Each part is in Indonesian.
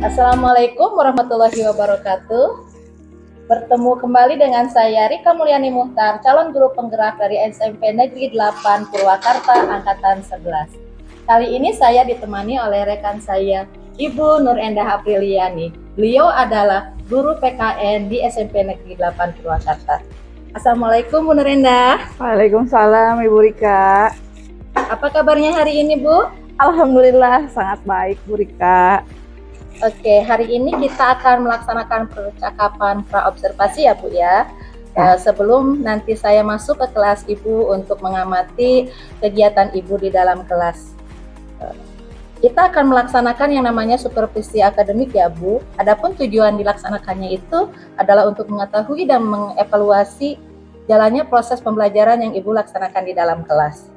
Assalamualaikum warahmatullahi wabarakatuh. Bertemu kembali dengan saya Rika Mulyani Muhtar, calon guru penggerak dari SMP Negeri 8 Purwakarta Angkatan 11. Kali ini saya ditemani oleh rekan saya, Ibu Nur Endah Apriliani. Beliau adalah guru PKN di SMP Negeri 8 Purwakarta. Assalamualaikum Bu Nur Endah. Waalaikumsalam Ibu Rika. Apa kabarnya hari ini Bu? Alhamdulillah sangat baik Bu Rika. Oke, hari ini kita akan melaksanakan percakapan praobservasi ya Bu ya. Sebelum nanti saya masuk ke kelas Ibu untuk mengamati kegiatan Ibu di dalam kelas. Kita akan melaksanakan yang namanya supervisi akademik ya Bu. Adapun tujuan dilaksanakannya itu adalah untuk mengetahui dan mengevaluasi jalannya proses pembelajaran yang Ibu laksanakan di dalam kelas.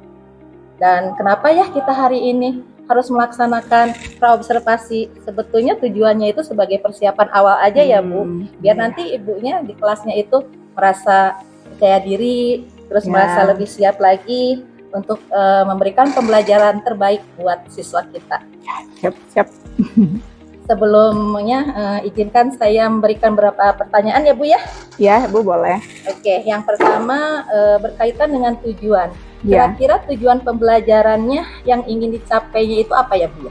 Dan kenapa ya kita hari ini harus melaksanakan praobservasi? Sebetulnya tujuannya itu sebagai persiapan awal aja ya Bu, biar nanti ibunya di kelasnya itu merasa percaya diri, terus merasa lebih siap lagi untuk memberikan pembelajaran terbaik buat siswa kita. Siap. Sebelumnya izinkan saya memberikan beberapa pertanyaan ya Bu ya. Ya Bu boleh. Oke, yang pertama berkaitan dengan tujuan. Kira-kira tujuan pembelajarannya yang ingin dicapainya itu apa ya Bu?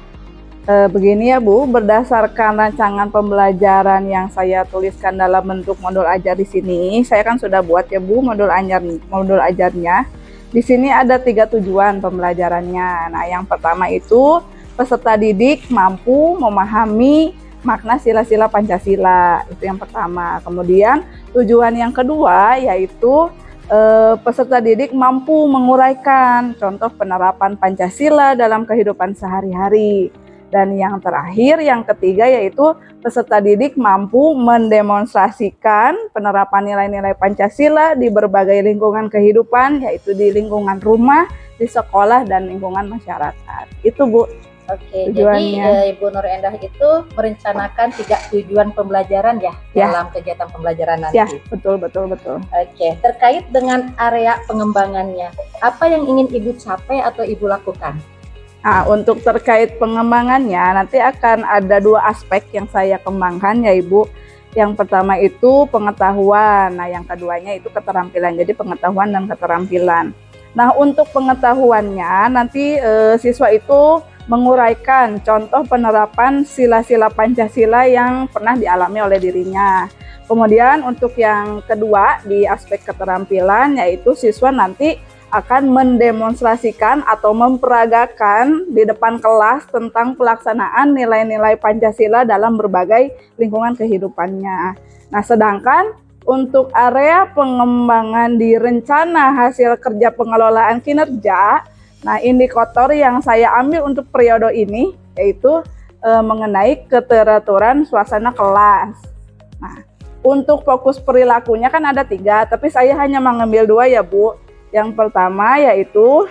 Begini ya Bu, berdasarkan rancangan pembelajaran yang saya tuliskan dalam bentuk modul ajar di sini, saya kan sudah buat ya Bu modul ajarnya. Di sini ada 3 tujuan pembelajarannya. Nah, yang pertama itu peserta didik mampu memahami makna sila-sila Pancasila, itu yang pertama. Kemudian tujuan yang kedua yaitu peserta didik mampu menguraikan contoh penerapan Pancasila dalam kehidupan sehari-hari. Dan yang terakhir, yang ketiga yaitu peserta didik mampu mendemonstrasikan penerapan nilai-nilai Pancasila di berbagai lingkungan kehidupan, yaitu di lingkungan rumah, di sekolah, dan lingkungan masyarakat. Itu Bu. Oke, jadi Ibu Nur Endah itu merencanakan 3 tujuan pembelajaran ya dalam kegiatan pembelajaran nanti. Ya, betul. Oke, terkait dengan area pengembangannya, apa yang ingin Ibu capai atau Ibu lakukan? Nah, untuk terkait pengembangannya, nanti akan ada 2 aspek yang saya kembangkan ya Ibu. Yang pertama itu pengetahuan, nah yang keduanya itu keterampilan, jadi pengetahuan dan keterampilan. Nah, untuk pengetahuannya nanti siswa itu menguraikan contoh penerapan sila-sila Pancasila yang pernah dialami oleh dirinya. Kemudian untuk yang kedua di aspek keterampilan yaitu siswa nanti akan mendemonstrasikan atau memperagakan di depan kelas tentang pelaksanaan nilai-nilai Pancasila dalam berbagai lingkungan kehidupannya. Nah, sedangkan untuk area pengembangan di rencana hasil kerja pengelolaan kinerja, nah, indikator yang saya ambil untuk periode ini yaitu mengenai keteraturan suasana kelas. Nah, untuk fokus perilakunya kan ada 3, tapi saya hanya mengambil 2 ya Bu. Yang pertama yaitu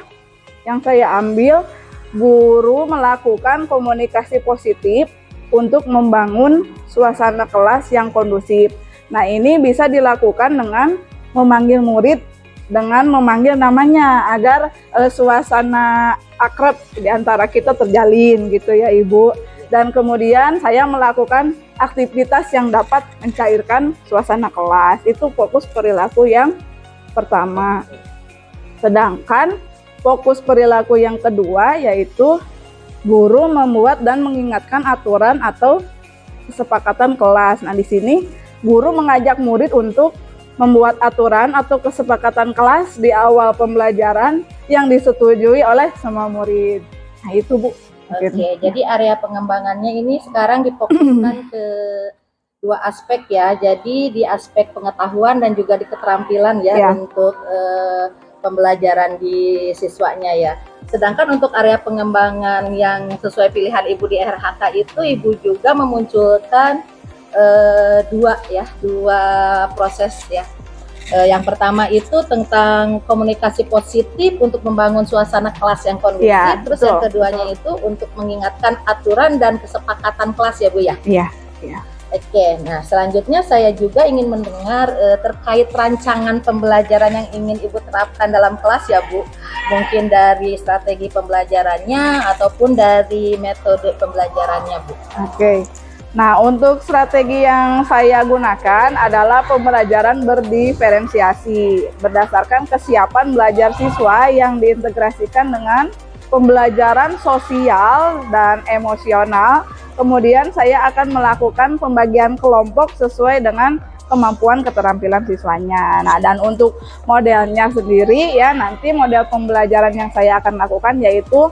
yang saya ambil, guru melakukan komunikasi positif untuk membangun suasana kelas yang kondusif. Nah, ini bisa dilakukan dengan memanggil murid dengan memanggil namanya agar suasana akrab di antara kita terjalin gitu ya Ibu. Dan kemudian saya melakukan aktivitas yang dapat mencairkan suasana kelas. Itu fokus perilaku yang pertama. Sedangkan fokus perilaku yang kedua yaitu guru membuat dan mengingatkan aturan atau kesepakatan kelas. Nah, di sini guru mengajak murid untuk membuat aturan atau kesepakatan kelas di awal pembelajaran yang disetujui oleh semua murid. Nah, itu Bu. Oke, jadi area pengembangannya ini sekarang difokuskan ke 2 aspek ya. Jadi di aspek pengetahuan dan juga di keterampilan ya untuk pembelajaran di siswanya ya. Sedangkan untuk area pengembangan yang sesuai pilihan Ibu di RHK itu Ibu juga memunculkan 2 proses ya. Yang pertama itu tentang komunikasi positif untuk membangun suasana kelas yang kondusif. Terus yang keduanya itu untuk mengingatkan aturan dan kesepakatan kelas ya Bu ya. Iya. Oke, nah selanjutnya saya juga ingin mendengar terkait rancangan pembelajaran yang ingin Ibu terapkan dalam kelas ya Bu. Mungkin dari strategi pembelajarannya ataupun dari metode pembelajarannya Bu. Oke. Nah, untuk strategi yang saya gunakan adalah pembelajaran berdiferensiasi berdasarkan kesiapan belajar siswa yang diintegrasikan dengan pembelajaran sosial dan emosional. Kemudian saya akan melakukan pembagian kelompok sesuai dengan kemampuan keterampilan siswanya. Nah, dan untuk modelnya sendiri ya, nanti model pembelajaran yang saya akan lakukan yaitu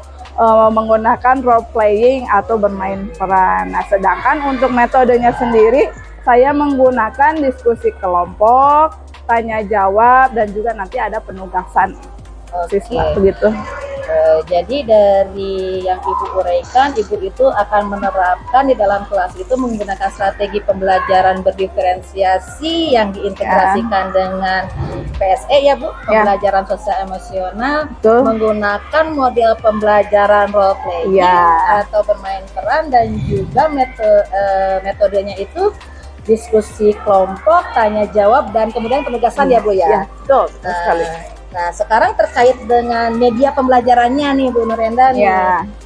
menggunakan role playing atau bermain peran. Nah, sedangkan untuk metodenya sendiri saya menggunakan diskusi kelompok, tanya jawab, dan juga nanti ada penugasan siswa begitu. Jadi dari yang Ibu uraikan, Ibu itu akan menerapkan di dalam kelas itu menggunakan strategi pembelajaran berdiferensiasi yang diintegrasikan dengan PSE ya Bu, pembelajaran sosial emosional, menggunakan model pembelajaran role playing atau bermain peran, dan juga metodenya itu diskusi kelompok, tanya jawab, dan kemudian penugasan ya Bu ya. Betul sekali. Nah, sekarang terkait dengan media pembelajarannya nih Bu Nurenda nih.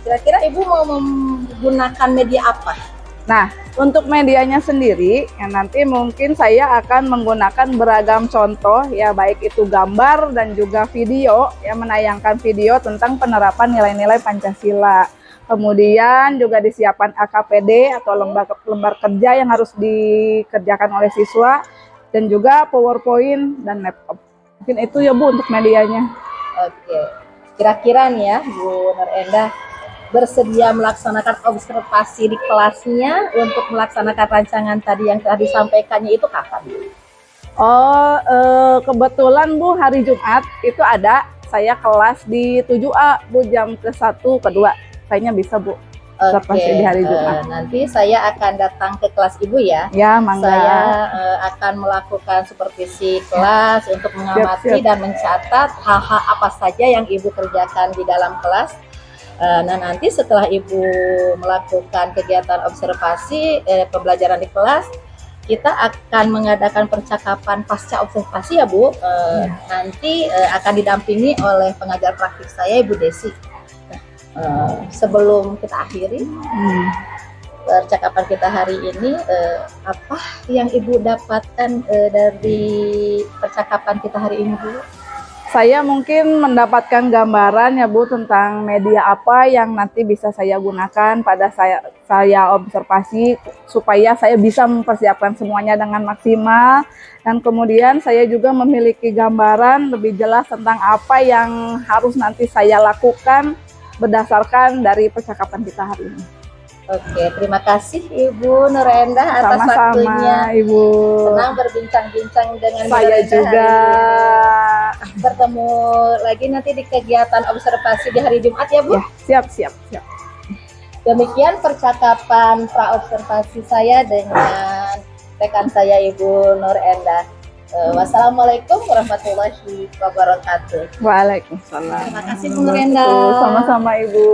Kira-kira Ibu mau menggunakan media apa? Nah, untuk medianya sendiri, ya nanti mungkin saya akan menggunakan beragam contoh, ya baik itu gambar dan juga video, ya menayangkan video tentang penerapan nilai-nilai Pancasila. Kemudian juga disiapkan AKPD atau lembar kerja yang harus dikerjakan oleh siswa, dan juga PowerPoint dan laptop. Mungkin itu ya Bu untuk medianya. Oke, kira-kira nih ya Bu Nurenda bersedia melaksanakan observasi di kelasnya untuk melaksanakan rancangan tadi yang telah disampaikannya itu kapan? Kebetulan Bu, hari Jumat itu ada saya kelas di 7A Bu, jam ke-1 ke-2. Kayaknya bisa Bu. Observasi di hari Jumat. Nanti saya akan datang ke kelas Ibu ya. Ya, mangga. Saya akan melakukan supervisi kelas untuk mengamati dan mencatat hal-hal apa saja yang Ibu kerjakan di dalam kelas. Nah, nanti setelah Ibu melakukan kegiatan observasi pembelajaran di kelas, kita akan mengadakan percakapan pasca observasi ya Bu. Nanti akan didampingi oleh pengajar praktik saya Ibu Desi. Sebelum kita akhiri percakapan kita hari ini, apa yang Ibu dapatkan dari percakapan kita hari ini Bu? Saya mungkin mendapatkan gambaran ya Bu tentang media apa yang nanti bisa saya gunakan pada saya observasi supaya saya bisa mempersiapkan semuanya dengan maksimal, dan kemudian saya juga memiliki gambaran lebih jelas tentang apa yang harus nanti saya lakukan berdasarkan dari percakapan kita hari ini. Oke, terima kasih Ibu Nurenda atas waktunya. Ibu. Senang berbincang-bincang dengan saya juga. Bertemu lagi nanti di kegiatan observasi di hari Jumat ya Bu? Ya, siap. Demikian percakapan pra-observasi saya dengan rekan saya Ibu Nurenda. Wassalamualaikum warahmatullahi wabarakatuh. Waalaikumsalam. Terima kasih Bu Nurenda. Sama-sama Ibu.